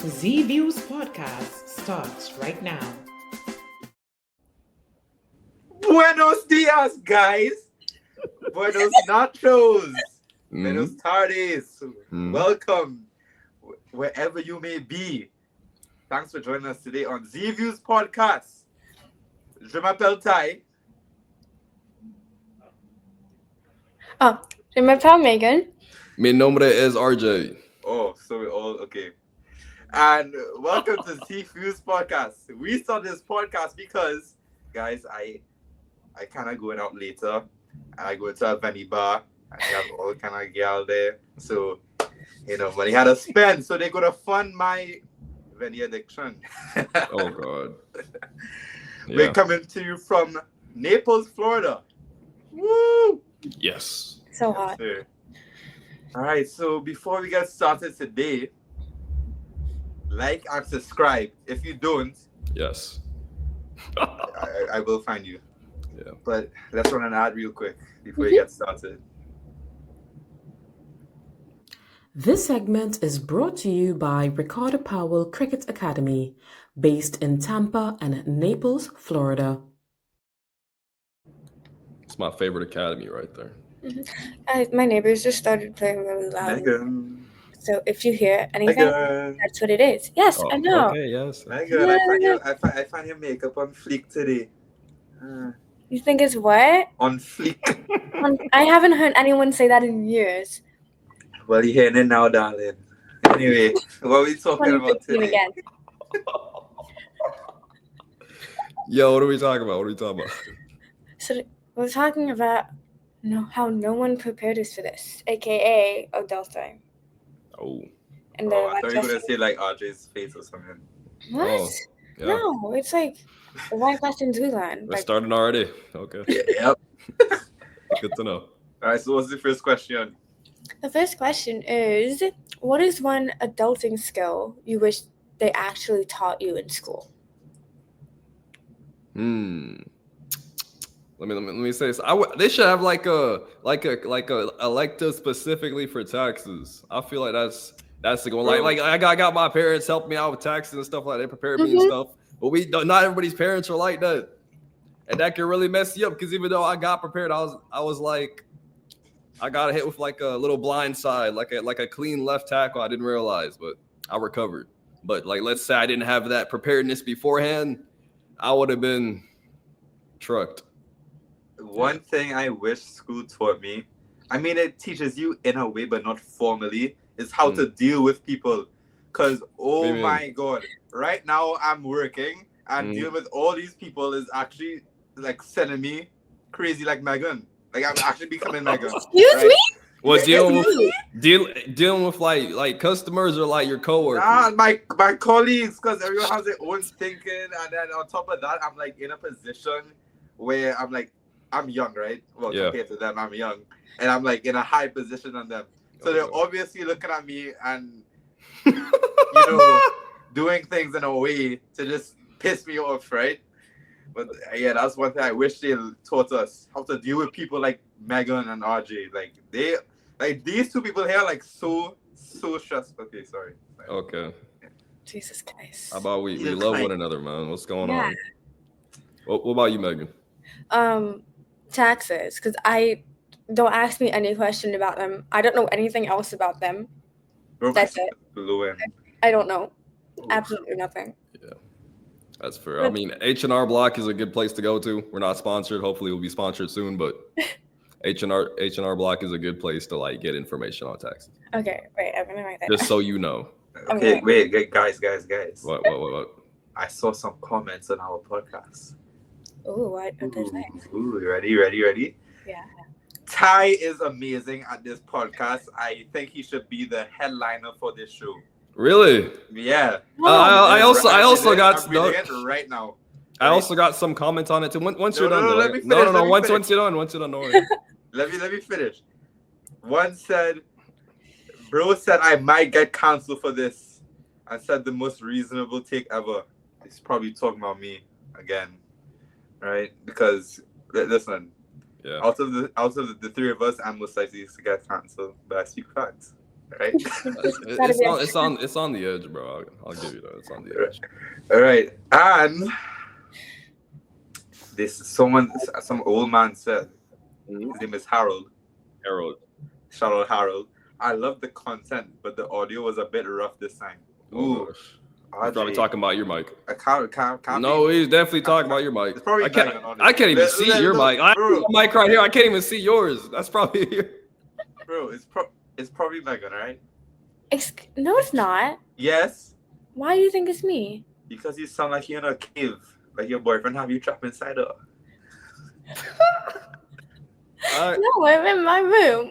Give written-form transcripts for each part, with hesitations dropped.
ZVIEWz podcast starts right now. Buenos dias, guys. Buenos nachos. Buenos tardes. Welcome, wherever you may be. Thanks for joining us today on ZVIEWz podcast. Je m'appelle Ty. Je m'appelle Maeghan. Mi nombre es RJ. Oh, so we're all okay. And welcome to ZVIEWz podcast. We started this podcast because, guys, I kind of going out later. I go to a Benny bar. I have all kind of girl there. So, money had to spend. So they're going to fund my Benny addiction. Oh, God. Yeah. We're coming to you from Naples, Florida. Woo! Yes. So hot. Sir. All right. So before we get started today, like and subscribe. If you don't, Yes. I will find you. Yeah. But let's run an ad real quick before we get started. This segment is brought to you by Ricardo Powell Cricket Academy, based in Tampa and Naples, Florida. It's my favorite academy right there. My neighbors just started playing really loud. Megan. So if you hear anything, Megan. that's what it is. Yes, Oh, I know. Okay, yes. Megan, I find your makeup on fleek today. You think it's what? On fleek. I haven't heard anyone say that in years. Well, you're hearing it now, darling. Anyway, what are we talking about 2015 today? again. Yo, what are we talking about? So we're talking about how no one prepared us for this, aka adulting. Oh. And Oh, I thought you were going to say like RJ's face or something. what? Oh, yeah. No, it's like the life lessons we learned. We're Like, starting already. Okay. Yep. Good to know. All right, so what's the first question? the first question is, what is one adulting skill you wish they actually taught you in school? Let me say this. They should have like a elective specifically for taxes. I feel like that's the goal. Like I got my parents help me out with taxes and stuff like that. They prepared me and stuff. But not everybody's parents are like that, and that can really mess you up. Because even though I got prepared, I was like, I got hit with like a little blind side, like a clean left tackle. I didn't realize, but I recovered. But like, let's say I didn't have that preparedness beforehand, I would have been trucked. One thing I wish school taught me, I mean, it teaches you in a way, but not formally, is how to deal with people. Because, oh my God, right now I'm working and dealing with all these people is actually like sending me crazy like Maeghan. Like I'm actually becoming Maeghan. Excuse me? Well, dealing with like customers or like your coworkers. Nah, my colleagues, because everyone has their own thinking, and then on top of that, I'm like in a position where I'm young, right? Well, compared to them, I'm young, and I'm like in a high position on them. So they're obviously looking at me and doing things in a way to just piss me off, right? But yeah, that's one thing I wish they taught us, how to deal with people like Maeghan and RJ. Like these two people here, like so stressful. Okay, sorry. Okay. Jesus Christ. How about we love one another, man? What's going on? What about you, Maeghan? Taxes, because don't ask me any question about them. I don't know anything else about them. That's it. I don't know. Absolutely nothing. Yeah. That's fair. I mean, H&R Block is a good place to go to. We're not sponsored. Hopefully we'll be sponsored soon, but H&R Block is a good place to like get information on taxes. Okay, wait, I'm gonna write that. Just so you know. Okay, wait, guys. What? I saw some comments on our podcast. Ooh, what is that? Ooh, ready? Yeah. Ty is amazing at this podcast. I think he should be the headliner for this show. Really? Yeah. I also got I'm reading it right now. I also got some comments on it too. Once you're done, let me finish. Once you're done, don't worry. Let me finish. One said, bro said I might get canceled for this. I said the most reasonable take ever. He's probably talking about me again, right? Because listen, out of the three of us, I'm most likely to get canceled, but I speak facts. right? It's on the edge, bro. I'll give you that. It's on the edge. All right, and this is some old man said. His name is Harold. Shout out Harold. I love the content, but the audio was a bit rough this time. Ooh. He's probably talking about your mic. Can't no, he's definitely talking about your mic. I can't even see your mic. I have a mic right here. I can't even see yours. That's probably here. Bro, it's probably Maeghan, right? No, it's not. Yes. Why do you think it's me? Because you sound like you're in a cave. Like your boyfriend have you trapped inside her. No, I'm in my room.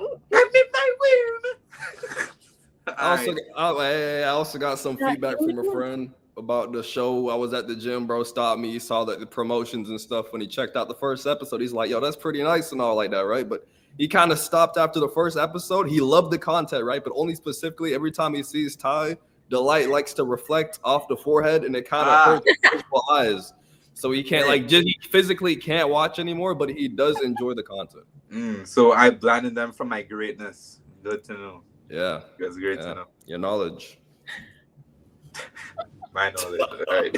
I also got some feedback from a friend about the show. I was at the gym, bro. Stopped me. He saw that the promotions and stuff. When he checked out the first episode, he's like, yo, that's pretty nice and all like that, right? But he kind of stopped after the first episode. He loved the content, right? But only specifically every time he sees Ty, the light likes to reflect off the forehead and it kind of hurts people's eyes. So he can't he physically can't watch anymore, but he does enjoy the content. So I blinded them from my greatness. Good to know. Yeah. That's great to know. Your knowledge. My knowledge. All right.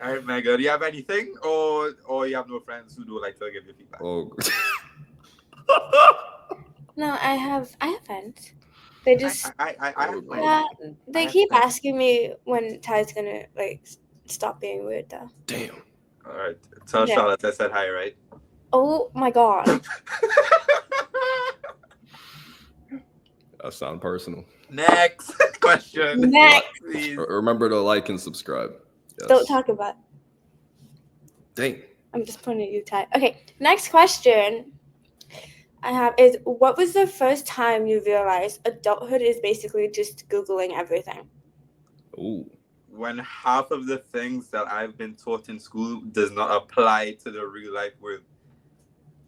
All right, Maeghan. Do you have anything, or you have no friends who do like to give you feedback? Oh. No, I have friends. They just they keep asking me when Ty's gonna like stop being weird though. Damn. All right. Tell Charlotte I said hi, right? Oh my god. That sounds personal. Next question. Next. Please. Remember to like and subscribe. Yes. Don't talk about it. Dang. I'm just pointing at you, Ty. Okay, next question I have is, what was the first time you realized adulthood is basically just Googling everything? Ooh. When half of the things that I've been taught in school does not apply to the real life world.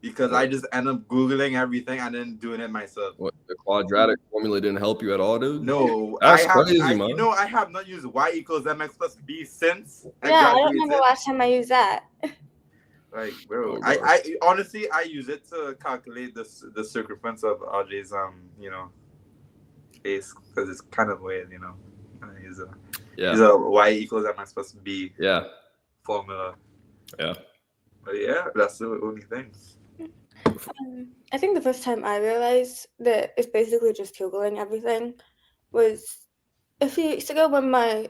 Because I just end up Googling everything and then doing it myself. What, the quadratic formula didn't help you at all, dude? No. That's crazy, man. You know, I have not used y equals mx plus b since. Yeah, I don't remember last time I used that. Like, bro, I honestly, I use it to calculate the circumference of RJ's, face, because it's kind of weird, you know. He's a y equals mx plus b formula. Yeah. But yeah, that's the only thing. I think the first time I realized that it's basically just Googling everything was a few weeks ago when my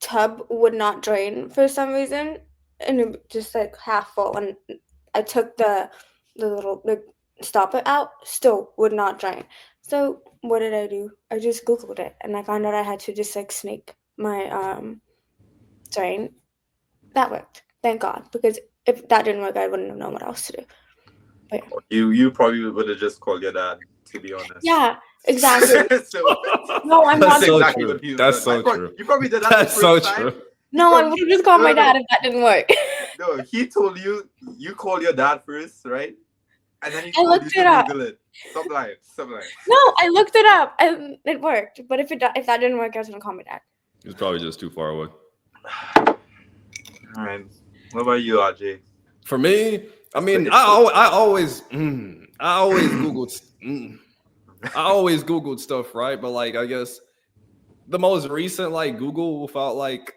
tub would not drain for some reason, and it was just like half full, and I took the little stopper out, still would not drain. So what did I do? I just Googled it, and I found out I had to just like snake my drain. That worked, thank God, because if that didn't work, I wouldn't have known what else to do. But, you probably would have just called your dad, to be honest. Yeah, exactly. No, I'm not. So true. That's so true. You probably did that. That's so true. No, I would have just called my dad if that didn't work. No, he told you called your dad first, right? And then I looked it up. Stop lying. No, I looked it up and it worked. But if that didn't work, I was gonna call my dad. He was probably just too far away. All right. What about you, RJ? For me, I mean, I always Googled stuff, right? But like, I guess the most recent like Google without like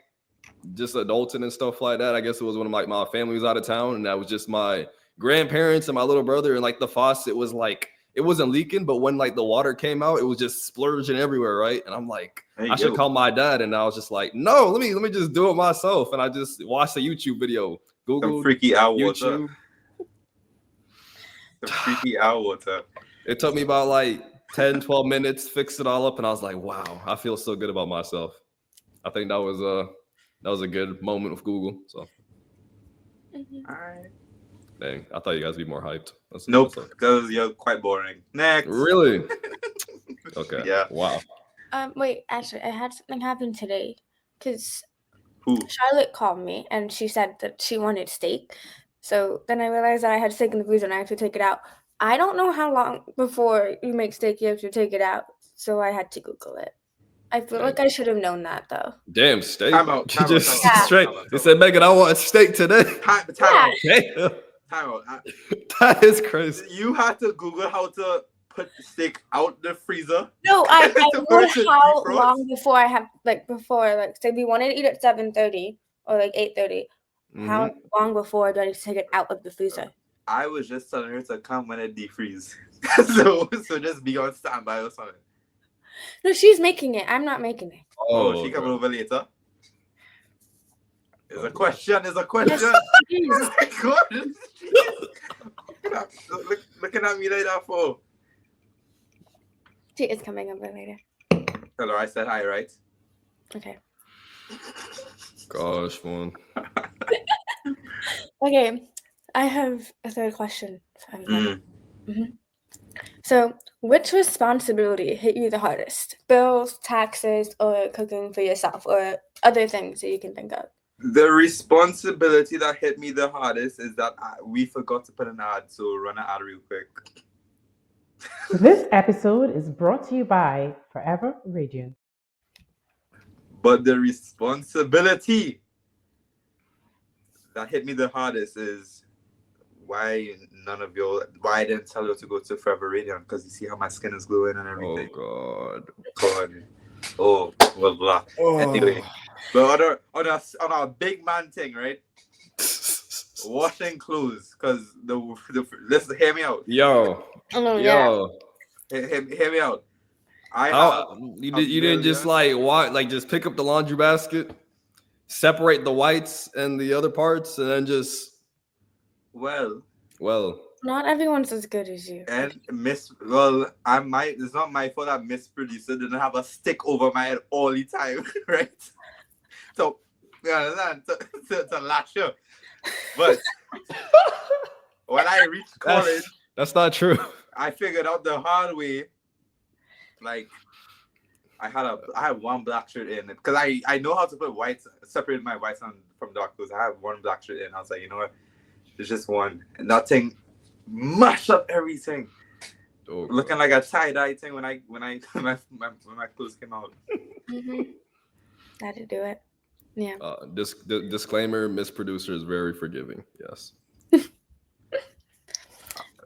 just adulting and stuff like that, I guess it was when like my family was out of town, and that was just my grandparents and my little brother, and like the faucet was like, it wasn't leaking, but when like the water came out, it was just splurging everywhere, right? And I'm like, I should call my dad, and I was just like, no, let me just do it myself, and I just watched a YouTube video. Google some freaky owl YouTube. Water. Some freaky owl water. It took me about like 10, 12 minutes, fixed it all up, and I was like, wow, I feel so good about myself. I think that was a good moment with Google. So all right. Dang, I thought you guys would be more hyped. Nope, because you're quite boring. Next. Really? Okay. Yeah. Wow. Wait, actually, I had something happen today because Who? Charlotte called me and she said that she wanted steak. So then I realized that I had steak in the freezer and I had to take it out. I don't know how long before you make steak you have to take it out, so I had to Google it. I feel like I should have known that though. Damn, steak. Time out. Straight. They said, Maeghan, I want steak today. Time out. That is crazy. You had to Google how to put the steak out the freezer. No, I To know put it to how defrost? long before I have say we wanted to eat at 7:30 or like 8:30. How long before do I need to take it out of the freezer? I was just telling her to come when it defreeze. so just be on standby or something. No, she's making it. I'm not making it. Oh, she coming over later? It's a question. It's a question. Yes, God. Looking at me like that for. she is coming over later. Hello, I said hi, right? Okay. Gosh, man. Okay, I have a third question for everybody. Mm. So, which responsibility hit you the hardest? Bills, taxes, or cooking for yourself, or other things that you can think of? The responsibility that hit me the hardest is that we forgot to put an ad, so run an ad real quick. This episode is brought to you by Forever Radio. But the responsibility that hit me the hardest is why I didn't tell you to go to Forever Radiant, because you see how my skin is glowing and everything. Oh, God. Oh, blah, blah. Anyway, but on our big man thing, right? Washing clothes, because listen, hear me out. Yo. Hear me out. You didn't just just pick up the laundry basket, separate the whites and the other parts, and then just well. Not everyone's as good as you. And it's not my fault that Miss Producer didn't have a stick over my head all the time, right? So, you understand? To lash you. But when I reached college, that's not true. I figured out the hard way. Like, I had one black shirt in it because I know how to put separate my whites from dark clothes. I have one black shirt in. I was like, you know what? There's just one, and that thing mashed up everything. Looking like a tie-dye thing when my clothes came out. Had to do it. Yeah. Disclaimer: Miss Producer is very forgiving. Yes.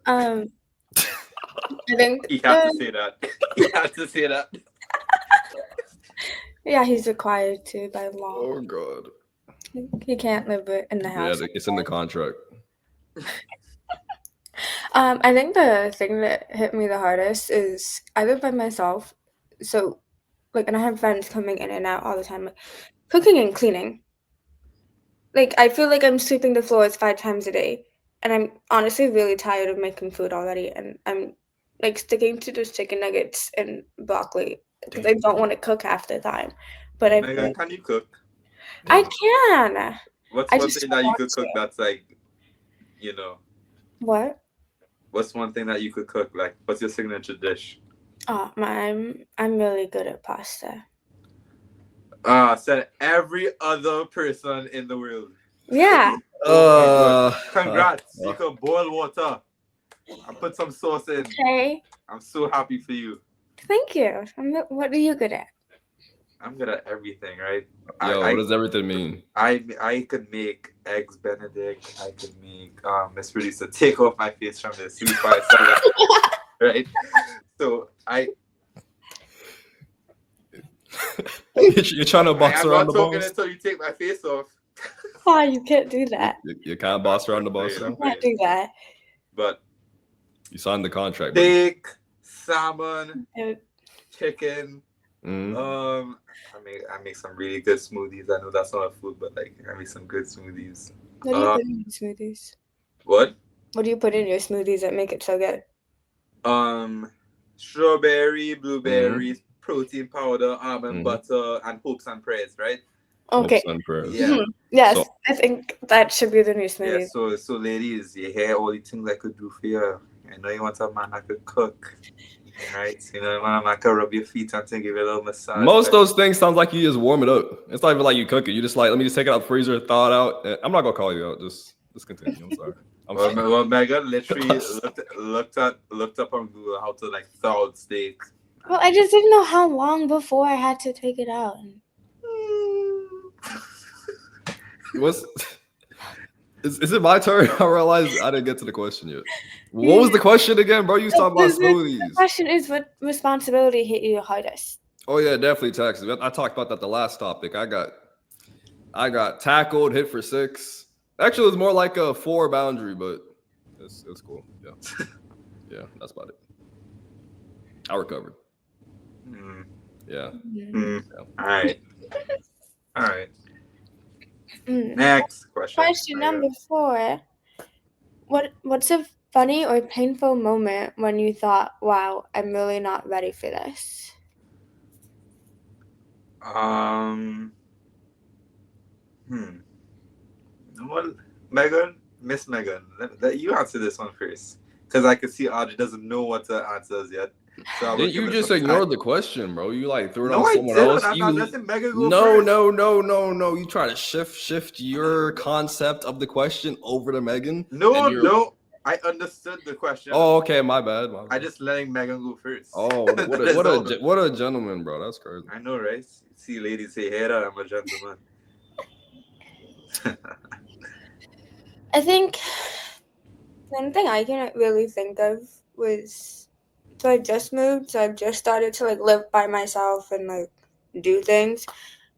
I think he had to say that. He had to say that. Yeah, he's required to by law. Oh God. He can't live in the house. Yeah, it's in the contract. I think the thing that hit me the hardest is I live by myself, so and I have friends coming in and out all the time. Cooking and cleaning. I feel like I'm sweeping the floors 5 times a day, and I'm honestly really tired of making food already, and I'm sticking to just chicken nuggets and broccoli because I don't want to cook half the time. But Maeghan, can you cook? I can. What's one thing that you could cook that's What? What's one thing that you could cook? What's your signature dish? I'm really good at pasta. Said every other person in the world. Yeah. Congrats. You can boil water and put some sauce in. Okay. I'm so happy for you. Thank you. What are you good at? I'm good at everything, right? What does everything mean? I could make eggs Benedict. I could make Miss Producer take off my face from the C5, right? So you're trying to boss around the boss. I'm not talking until you take my face off. Oh, you can't do that. You can't boss around the boss. You can't do that. But you signed the contract. Steak, salmon, chicken. I make some really good smoothies. I know that's not a food, but I make some good smoothies. What do you put in your smoothies? What? What do you put in your smoothies that make it so good? Strawberry, blueberries, protein powder, almond butter, and hopes and prayers, right? Okay. Hopes and prayers. Yeah. Yes, so, I think that should be the new smoothie. Yeah, so ladies, you hear all the things I could do for you. I know you want a man that could cook. Right, I can rub your feet and give you a little massage. Most of those things sounds like you just warm it up. It's not even like you cook it. You just let me just take it out the freezer, thaw it out. I'm not gonna call you out. Just continue. I'm sorry. Well, Maeghan literally looked up on Google how to thaw out steak. Well, I just didn't know how long before I had to take it out. Is it my turn? I realized I didn't get to the question yet. What was the question again, bro? You was talking about The smoothies. question is, what responsibility hit you the hardest? Oh yeah, definitely taxes. I talked about that the last topic. I got tackled, hit for 6. Actually, it was more like a 4 boundary, but it's cool. Yeah, yeah, that's about it. I recovered. Yeah. All right. Mm. Next question. Question number 4. What's a funny or painful moment when you thought, wow, I'm really not ready for this? Well, Miss Megan, let you answer this one first, because I can see Audrey doesn't know what to answer as yet. So I will You give it just some ignored time. the question, bro. You like threw it No, on I someone didn't. else. I'm not letting Megan go No. first. You try to shift your concept of the question over to Megan. No. I understood the question. Oh, okay. My bad. I just letting Megan go first. Oh, what a gentleman, bro. That's crazy. I know, right? See, ladies say, "Hey, I'm a gentleman." I think one thing I can really think of was, so I just moved, so I've just started to like live by myself and like do things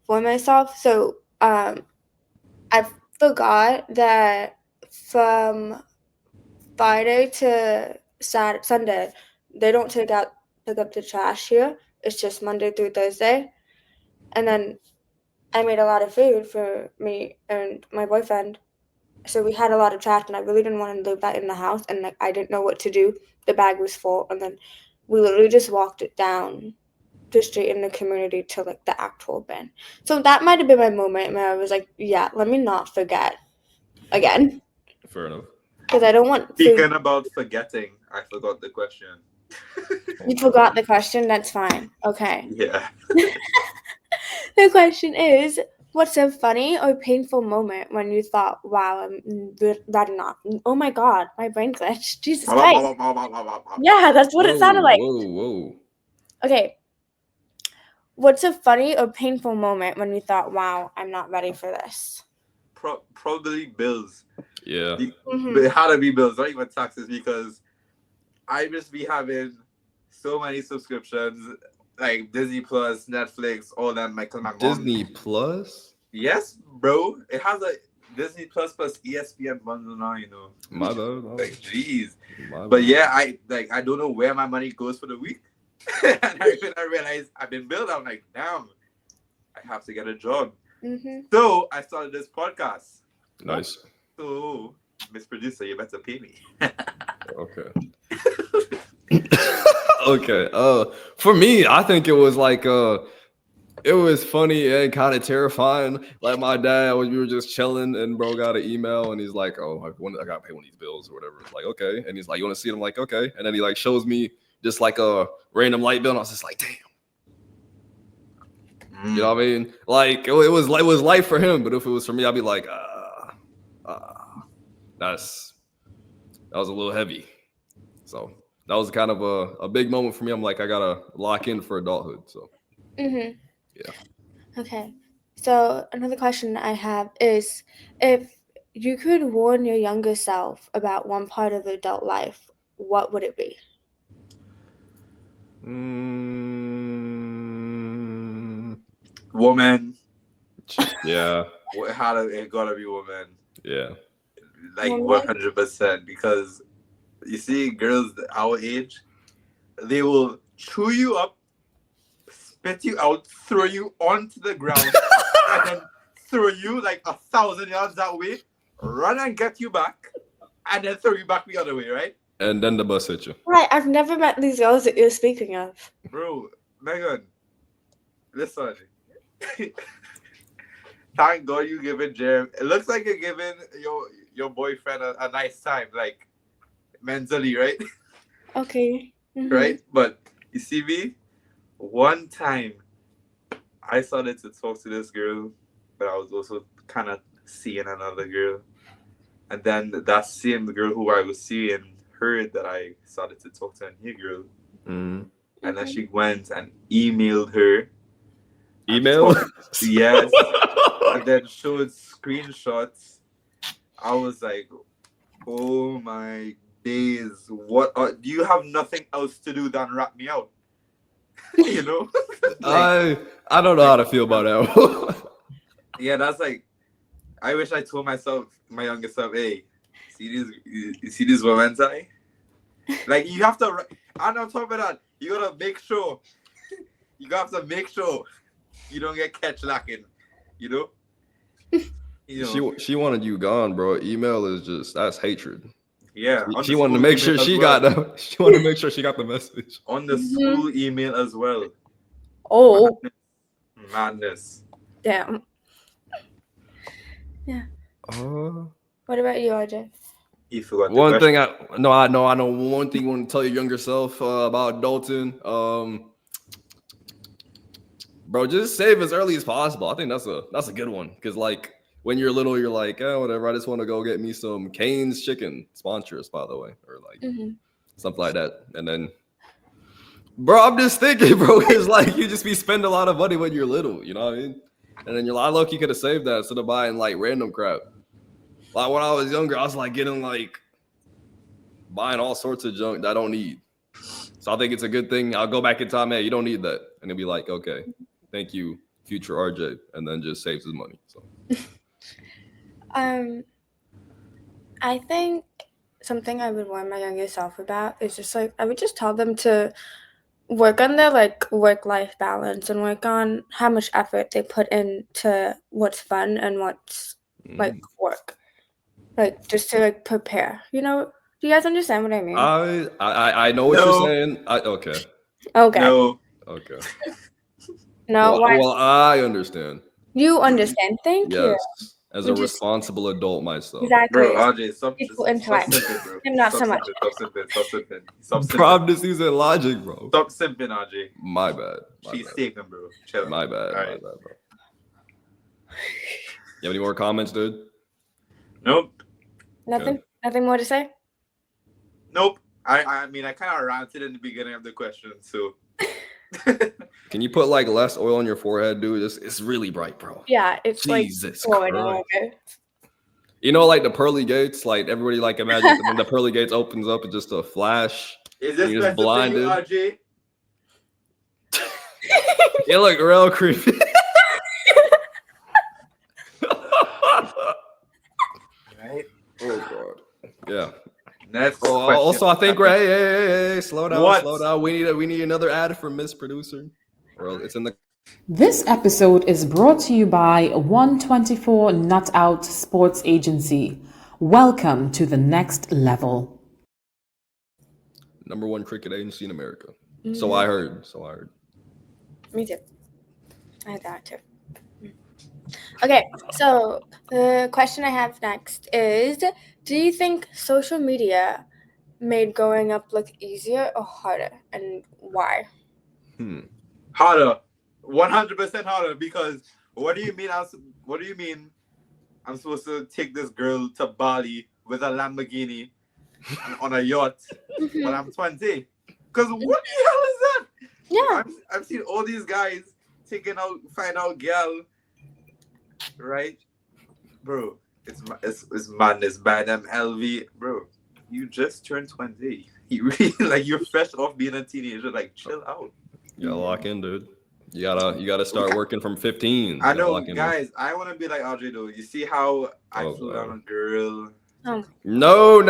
for myself. So I forgot that from Friday to Sunday, they don't pick up the trash here. It's just Monday through Thursday. And then I made a lot of food for me and my boyfriend. So we had a lot of trash, and I really didn't want to leave that in the house. And like I didn't know what to do. The bag was full, and then we literally just walked it down the street in the community to like the actual bin. So that might have been my moment where I was like, yeah, let me not forget again. Fair enough. Because I don't want food. Speaking about forgetting, I forgot the question. You forgot the question? That's fine. Okay. Yeah. The question is, what's a funny or painful moment when you thought, wow, I'm ready not? Oh my God, my brain glitched. Jesus Christ. Yeah, that's what it sounded like. Whoa. Okay. What's a funny or painful moment when you thought, wow, I'm not ready for this? Probably bills. Yeah. It had to be bills, not even taxes, because I just be having so many subscriptions, like Disney Plus, Netflix, all that. My Disney Plus? Yes, bro. It has a Disney Plus ESPN bundle now, you know. My bad. Like, jeez. But yeah, I don't know where my money goes for the week. And when I realized I've been billed, I'm like, damn, I have to get a job. So I started this podcast. Nice. So, Miss Producer, you better pay me. Okay. Okay. For me, I think it was like it was funny and kind of terrifying. Like my dad, we were just chilling, and bro got an email, and he's like, "Oh, I gotta pay one of these bills or whatever." It's like, okay, and he's like, "You want to see it?" I'm like, "Okay," and then he like shows me just like a random light bill, and I was just like, "Damn." You know what I mean? Like it was life for him, but if it was for me, I'd be like, that was a little heavy. So that was kind of a big moment for me. I'm like, I gotta lock in for adulthood. So yeah. Okay. So another question I have is, if you could warn your younger self about one part of adult life, what would it be? Woman. Yeah. It gotta be woman. Yeah. Like 100%, because you see girls our age, they will chew you up, spit you out, throw you onto the ground, and then throw you like 1,000 yards that way, run and get you back, and then throw you back the other way, right? And then the bus hit you. Right, I've never met these girls that you're speaking of. Bro, Megan, listen. Thank God you giving Jeremy. It looks like you're giving your boyfriend a nice time, like mentally, right? Okay. Right? But you see me, one time I started to talk to this girl, but I was also kind of seeing another girl. And then that same girl who I was seeing heard that I started to talk to a new girl. And then she went and emailed her. Email? Yes. And then showed screenshots. I was like, oh my days. Do you have nothing else to do than rat me out? You know? I don't know how to feel about that. Yeah, that's like, I wish I told my younger self, hey, you see these moments, like you have to. And on top of that, you gotta make sure. You have to make sure you don't get catch lacking. You know. She wanted you gone, bro. Email is that's hatred. Yeah. She wanted to make sure she got she wanted to make sure she got the message on the school email as well. Oh, madness. Damn. Yeah. What about you, RJ? You forgot one thing. I know one thing you want to tell your younger self about adulting. Bro, just save as early as possible. I think that's a good one, because like when you're little, you're like, oh, whatever. I just want to go get me some Cane's chicken. Sponsor us, by the way, or like something like that. And then, bro, I'm just thinking, bro, it's like you just be spending a lot of money when you're little. You know what I mean? And then you're like, look, you could have saved that instead of buying like random crap. Like when I was younger, I was like buying all sorts of junk that I don't need. So I think it's a good thing. I'll go back in time. Hey, you don't need that, and it'll be like, okay, thank you, future RJ, and then just saves his money. So, I think something I would warn my younger self about is just like I would just tell them to work on their like work-life balance and work on how much effort they put into what's fun and what's like work, like just to like prepare. You know, do you guys understand what I mean? I know what you're saying. Okay. No. Okay. No. Well, I understand. You understand. Thank you. As a responsible adult myself. Exactly. Bro, RJ, stop simping, bro. I'm not so much. Stop simping. Bro, I'm just using logic, bro. Stop simping, RJ. My bad. She's taken, bro. Chill. My bad. Right. My bad, bro. You have any more comments, dude? Nope. Nothing. Nothing more to say. Nope. I mean, I kind of ranted in the beginning of the question, so. Can you put like less oil on your forehead, dude? It's really bright, bro. Yeah, it's Jesus like Christ. You know, like the pearly gates, like everybody like imagine when the pearly gates opens up, it's just a flash. Is this just blinded? You, RJ? You look real creepy. Right? Oh god. Yeah. Next also, I think we're hey, slow down, What? slow down. We need another ad from Miss Producer. Well, it's in the. This episode is brought to you by 124 Nut Out Sports Agency. Welcome to the next level. #1 cricket agency in America. So I heard. Me too. I had that too. Okay, so the question I have next is, do you think social media made growing up look easier or harder, and why? Harder. 100% harder, because what do you mean I'm supposed to take this girl to Bali with a Lamborghini on a yacht when I'm 20? Because what the hell is that? Yeah. I've seen all these guys find out girl, right? Bro, it's madness. Buy them LV, bro. You just turned 20. You really you're fresh off being a teenager. Like, chill out. You gotta lock in, dude. You gotta start working from 15. I know, guys. I want to be like RJ though. You see how I flew down a girl? No.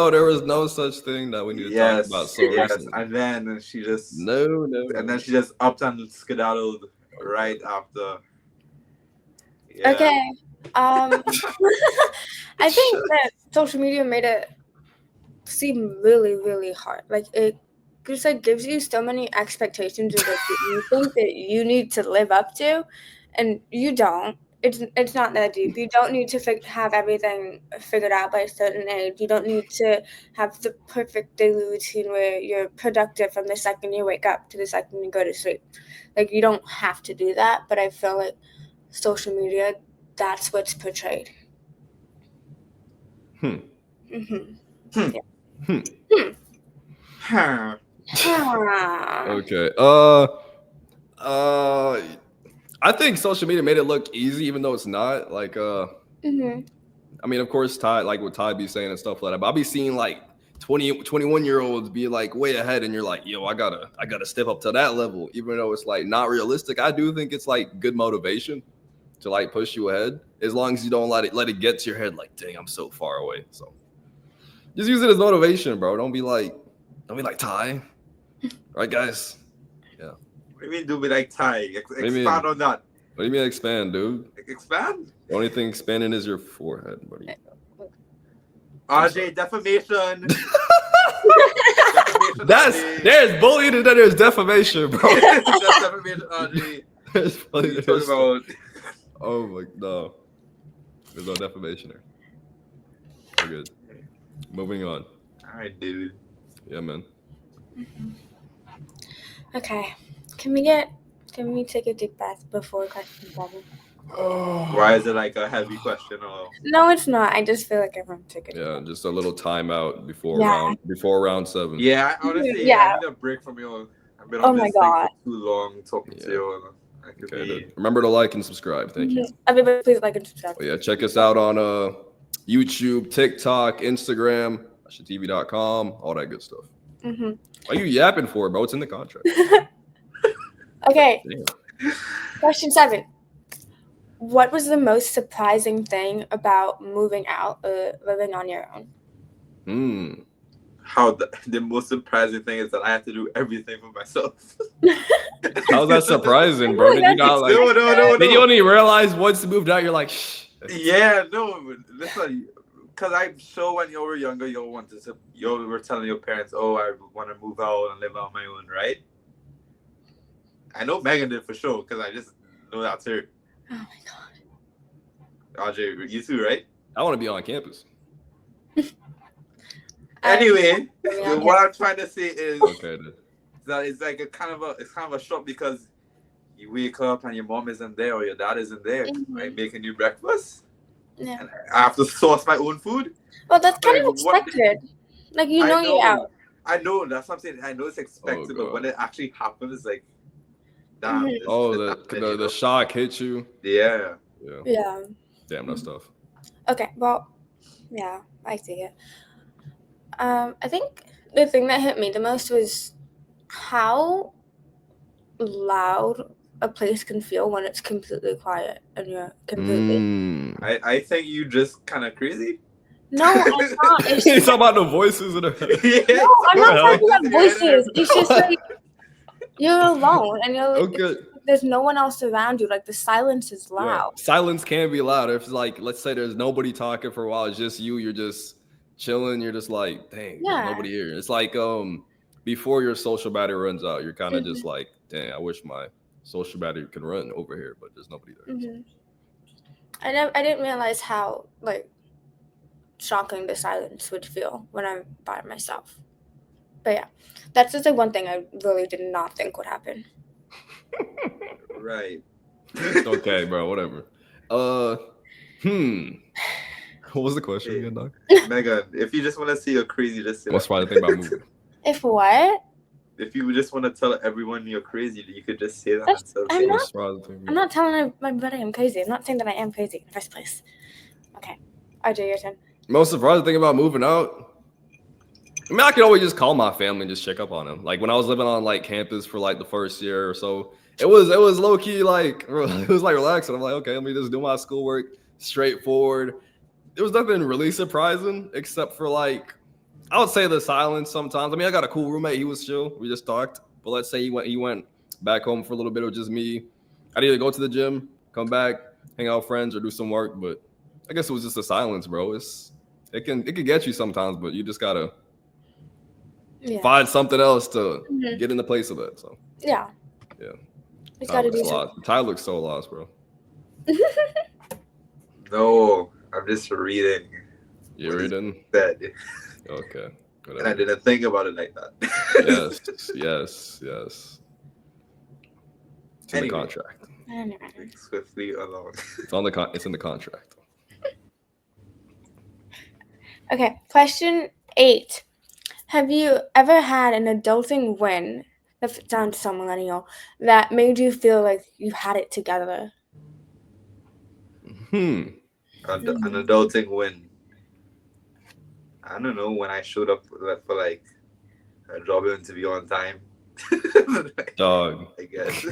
There was no such thing that we need to talk about. So recently. And then she just and then she just upped and skedaddled right after. Yeah. Okay. I think that social media made it seem really, really hard. Like it just gives you so many expectations of what you think that you need to live up to, and you don't. It's not that deep. You don't need to have everything figured out by a certain age. You don't need to have the perfect daily routine where you're productive from the second you wake up to the second you go to sleep. Like, you don't have to do that, but I feel like social media, that's what's portrayed. Okay. I think social media made it look easy, even though it's not. Like, I mean, of course, Ty, like what Ty be saying and stuff like that. But I'll be seeing like 21-year-olds be like way ahead, and you're like, yo, I gotta step up to that level, even though it's like not realistic. I do think it's like good motivation to like push you ahead, as long as you don't let it get to your head like, dang, I'm so far away. So just use it as motivation, bro. Don't be like Ty, right, guys? Yeah. What do you mean, do be like Ty? Expand on that. What do you mean expand, dude? Expand? The only thing expanding is your forehead, buddy. RJ, defamation. There's bullying and then there's defamation, bro. That's defamation, RJ. There's What are you talking about? Oh my, no. There's no defamation there. We're good. Moving on. All right, dude. Yeah, man. Okay. Can we take a deep breath before question 7? Why is it like a heavy question? Or... No, it's not. I just feel like everyone took it. Yeah, just a little timeout before Yeah. round 7. Yeah, honestly, Yeah. I need a break from you. I've been Oh on my this thing God. for too long talking to you. I could Okay, be... dude. Remember to like and subscribe. Thank you. Everybody, please like and subscribe. But yeah, check us out on YouTube, TikTok, Instagram, TV.com, all that good stuff. Mm-hmm. Why are you yapping for, bro? It's in the contract. Okay. Damn. Question 7. What was the most surprising thing about moving out or living on your own? How the most surprising thing is that I have to do everything for myself. How's that surprising, bro? Did you not like? No. Did you only realize once you moved out, you're like, shh. Yeah, no. Listen, because I'm sure when you were younger, you were telling your parents, "Oh, I want to move out and live on my own," right? I know Maeghan did for sure because I just know that's her. Oh my god. RJ, you too, right? I want to be on campus. Anyway, what I'm trying to say is Okay, dude. that it's like it's kind of a shock because you wake up and your mom isn't there or your dad isn't there, right, making you breakfast. Yeah. And I have to source my own food. Well, that's kind of Like, what- expected. Like, you know you're out. I know, that's something I know it's expected, but when it actually happens, it's like, damn. Mhm. The shock hit you. Yeah. Yeah. Damn, that's tough. Okay, well, yeah, I see it. I think the thing that hit me the most was how loud a place can feel when it's completely quiet and you're completely... I think you just kind of crazy. No, I'm not. It's You just... talking about the voices in the Yeah. No, I'm not talking about voices. It's just like you're alone and you're like, Okay. there's no one else around you. Like the silence is loud. Yeah. Silence can be loud. If like, let's say there's nobody talking for a while, it's just you. You're just chilling. You're just like, dang, Yeah. there's nobody here. It's like before your social battery runs out, you're kind of just like, dang, I wish my social battery could run over here, but there's nobody there. Mm-hmm. I didn't realize how like shocking the silence would feel when I'm by myself. But yeah, that's just like one thing I really did not think would happen. Right. Okay, bro. Whatever. What was the question again, Doc? Maeghan, if you just want to see a crazy, just say What's that. the thing about moving? If what? If you just want to tell everyone you're crazy, you could just say that. That's- instead of I'm saying- not- What's the thing? I'm not telling everybody I'm crazy. I'm not saying that I am crazy in the first place. Okay. RJ, your turn. Most surprising thing about moving out. I mean, I could always just call my family and just check up on them. Like when I was living on like campus for like the first year or so, it was low key like it was like relaxing. I'm like, okay, let me just do my schoolwork, straightforward. There was nothing really surprising except for like I would say the silence sometimes. I mean, I got a cool roommate. He was chill. We just talked. But let's say he went back home for a little bit. It was just me. I'd either go to the gym, come back, hang out with friends, or do some work. But I guess it was just the silence, bro. It can get you sometimes, but you just gotta find something else to get in the place of that. So Yeah. Yeah. You gotta do something. lost. Ty looks so lost, bro. No, I'm just reading. You reading? That. Okay. And I Whatever. didn't think about it like that. Yes. It's in Anyway. the contract. Swiftly along. It's in the contract. Okay. Question 8. Have you ever had an adulting win, that sounds so millennial, that made you feel like you had it together? An adulting win. I don't know, when I showed up for like a job interview on time. Dog. I guess.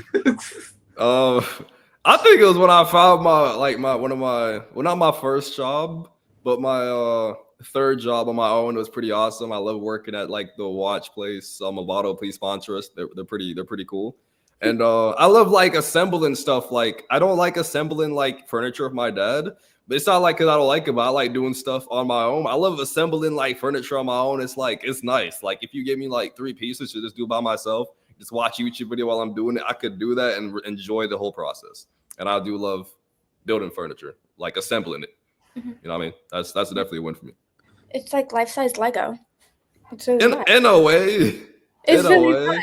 I think it was when I found not my first job, but my third job on my own. It was pretty awesome. I love working at like the watch place. Movado, please sponsor us. They're pretty cool. And I love like assembling stuff. Like I don't like assembling like furniture of my dad, but it's not like because I don't like it, but I like doing stuff on my own. I love assembling like furniture on my own. It's like it's nice. Like if you give me like 3 pieces to just do by myself, just watch a YouTube video while I'm doing it, I could do that and enjoy the whole process. And I do love building furniture, like assembling it. Mhm. You know what I mean? That's definitely a win for me. It's like life-size Lego. It's really fun. In a way. It's really fun.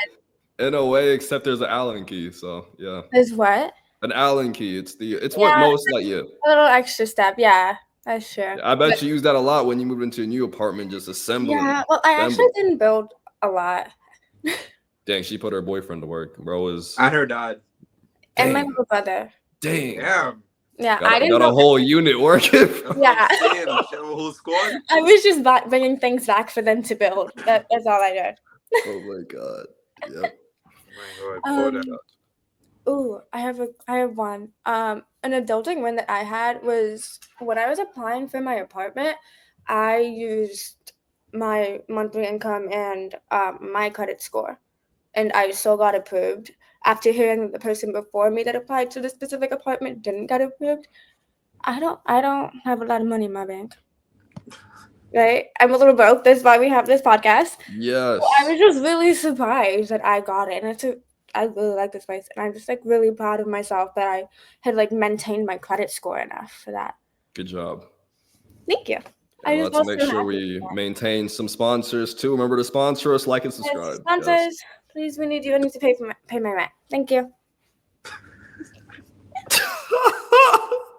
In a way, except there's an Allen key. So yeah. There's what? An Allen key. It's what most like A little extra step. Yeah, that's true. I bet you use that a lot when you move into a new apartment, just assembling. Yeah, well, I actually didn't build a lot. Dang, she put her boyfriend to work. Bro is And her dad. And my little brother. Dang. Damn. Yeah, Got, I didn't got a whole unit working. Yeah. She had a whole squad. I was just bringing things back for them to build. That's all I did. Oh my god. Yep. Oh my god. Ooh, I have one. An adulting one that I had was when I was applying for my apartment, I used my monthly income and my credit score, and I still got approved. After hearing that the person before me that applied to the specific apartment didn't get approved, I don't have a lot of money in my bank. Right? I'm a little broke. That's why we have this podcast. Yes. So I was just really surprised that I got it, and I really like this place, and I'm just like really proud of myself that I had like maintained my credit score enough for that. Good job. Thank you. Yeah, let's make sure we maintain some sponsors too. Remember to sponsor us, like and subscribe. Yes, sponsors, please, we need you. I need to pay my rent. Thank you.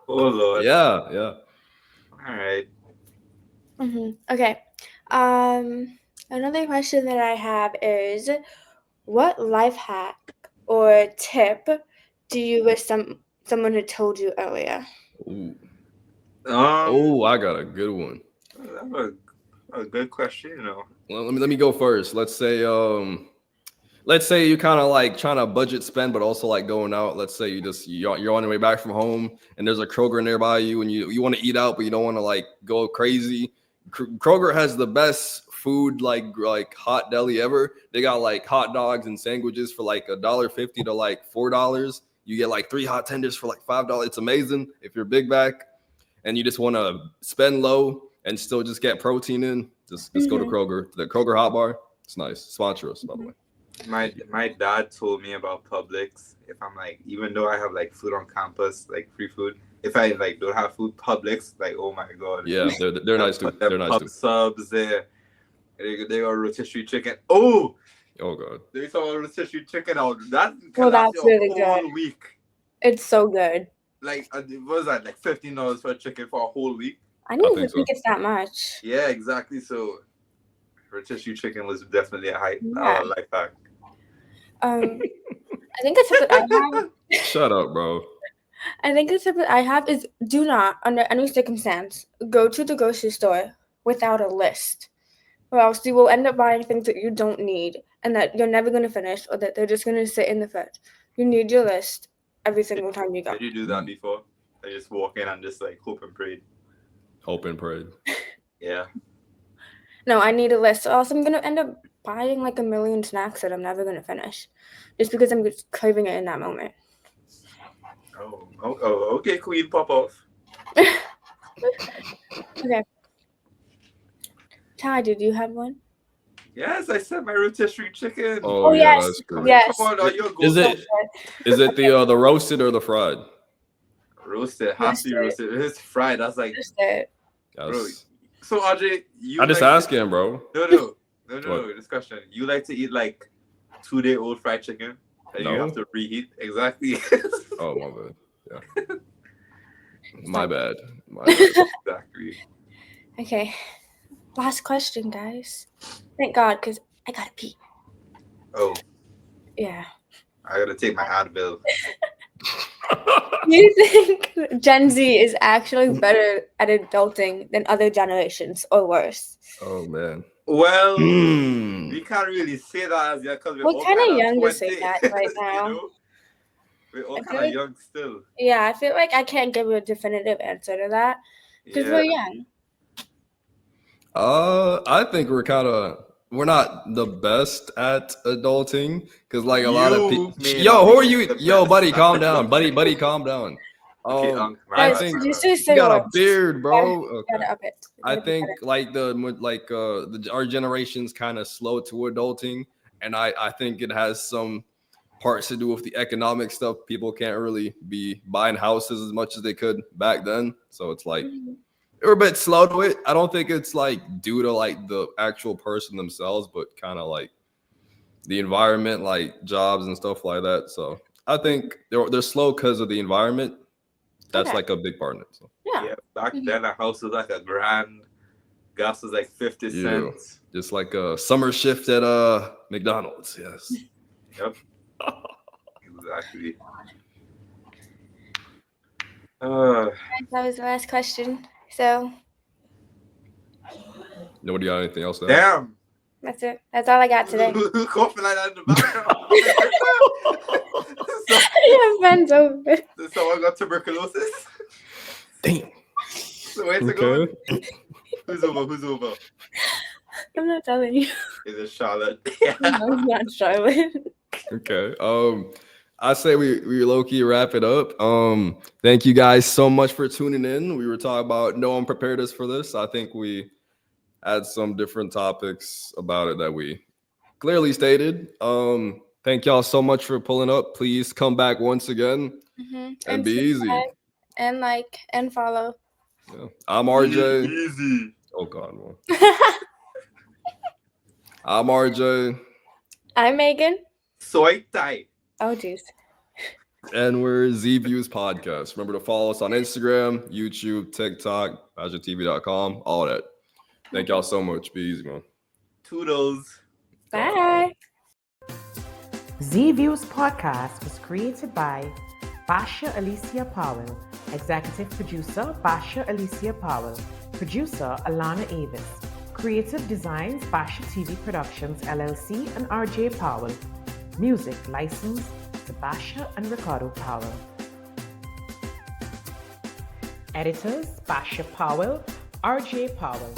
Oh Lord. Yeah. All right. Okay. Another question that I have is, what life hack or tip do you wish someone had told you earlier? Ooh. Oh, I got a good one. That's a good question, you know. Well, let me go first. Let's say you kind of like trying to budget spend, but also like going out. Let's say you're on your way back from home, and there's a Kroger nearby you, and you want to eat out, but you don't want to like go crazy. Kroger has the best food, like hot deli ever. They got like hot dogs and sandwiches for like $1.50 to like $4. You get like 3 hot tenders for like $5. It's amazing if you're big back and you just want to spend low and still just get protein in. Just go to Kroger. The Kroger Hot Bar. It's nice. Sponsor us, by the way. My dad told me about Publix. If I'm like, even though I have like food on campus, like free food, if I like don't have food, Publix, like, oh my god. Yeah, they're nice too. They're nice too. Subs there. They got rotisserie chicken. Oh god. They saw rotisserie chicken out. That's really good. Week. It's so good. Like, what was that? Like $15 for a chicken for a whole week? I didn't even think it's that much. Yeah, exactly. So rotisserie chicken was definitely a life hack. I think a tip that I have. Shut up, bro. I think a tip that I have is, do not, under any circumstance, go to the grocery store without a list, or else you will end up buying things that you don't need and that you're never going to finish, or that they're just going to sit in the fridge. You need your list every single time you go. Did you do that before? I just walk in and just like hope and pray. Hope and pray. Yeah. No, I need a list, or else I'm going to end up buying like a million snacks that I'm never going to finish, just because I'm just craving it in that moment. Oh, okay, Queen, pop off. Okay. Ty, did you have one? Yes, I said my rotisserie chicken. Oh yeah, yes, that's good. yes. Come on, Is it the roasted or the fried? Roasted? Has to be roasted. If it's fried, that's like. Bro. So RJ, I just asking, bro. No. Discussion. You like to eat like 2-day-old fried chicken? And you have to reheat? Exactly. Oh, my bad. Yeah. My bad. Exactly. Okay. Last question, guys. Thank God, because I gotta pee. Oh. Yeah. I gotta take my Advil. Do you think Gen Z is actually better at adulting than other generations, or worse? Oh man. Well, Hmm. we can't really say that as yet because we're We're all kind kind of of young 20. to say that right You now. know? We're all I feel kind of like- young still. Yeah, I feel like I can't give a definitive answer to that because we're young. I think we're not the best at adulting because like a lot of people. may Yo, not who are be you? the Yo, best buddy, at calm down. adulting. Buddy, calm down. Okay, I Guys, think just you say got a words. beard, bro. Okay. Gotta up it. I Gotta be think better. like our generation's kind of slow to adulting, and I think it has some parts to do with the economic stuff. People can't really be buying houses as much as they could back then, so it's like we're a bit slow to it. I don't think it's like due to like the actual person themselves, but kind of like the environment, like jobs and stuff like that. So I think they're slow because of the environment. That's Okay. like a big part of it. So. Yeah, back then a house was like $1,000. Gas was like 50 Yeah. cents. Just like a summer shift at McDonald's. Yes. Yep. Exactly. Uh, That was the last question. So Nobody got anything else to add? damn. that's it. That's all I got today. Who coughing like that in the background? Yeah, friends over. So someone got tuberculosis? Damn. So where's it going? Who's over? I'm not telling you. Is it Charlotte? No, it's not Charlotte. Okay. I say we low-key wrap it up. Thank you guys so much for tuning in. We were talking about no unpreparedness for this. I think we had some different topics about it that we clearly stated. Thank y'all so much for pulling up. Please come back once again and be easy. subscribe and like and follow. Yeah. I'm RJ. Easy. Oh God. Man. I'm RJ. I'm Maeghan. Soy tight. Oh jeez. And we're ZVIEWz Podcast. Remember to follow us on Instagram, YouTube, TikTok, BasiaTV.com, all that. Thank y'all so much. Be easy, man. Toodles. Bye. ZVIEWz Podcast was created by Basia Alicia Powell, executive producer Basia Alicia Powell, producer Alana Avis, creative designs Basia TV Productions LLC and RJ Powell, music licensed to Basia and Ricardo Powell. Editors Basia Powell, RJ Powell.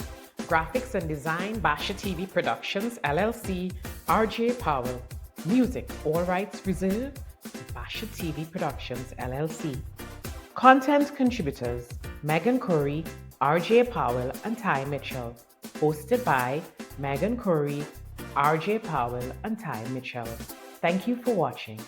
Graphics and design Basia TV Productions LLC, RJ Powell. Music, all rights reserved to Basia TV Productions LLC. Content contributors Maeghan Curry, RJ Powell, and Ty Mitchell. Hosted by Maeghan Curry, RJ Powell, and Ty Mitchell. Thank you for watching.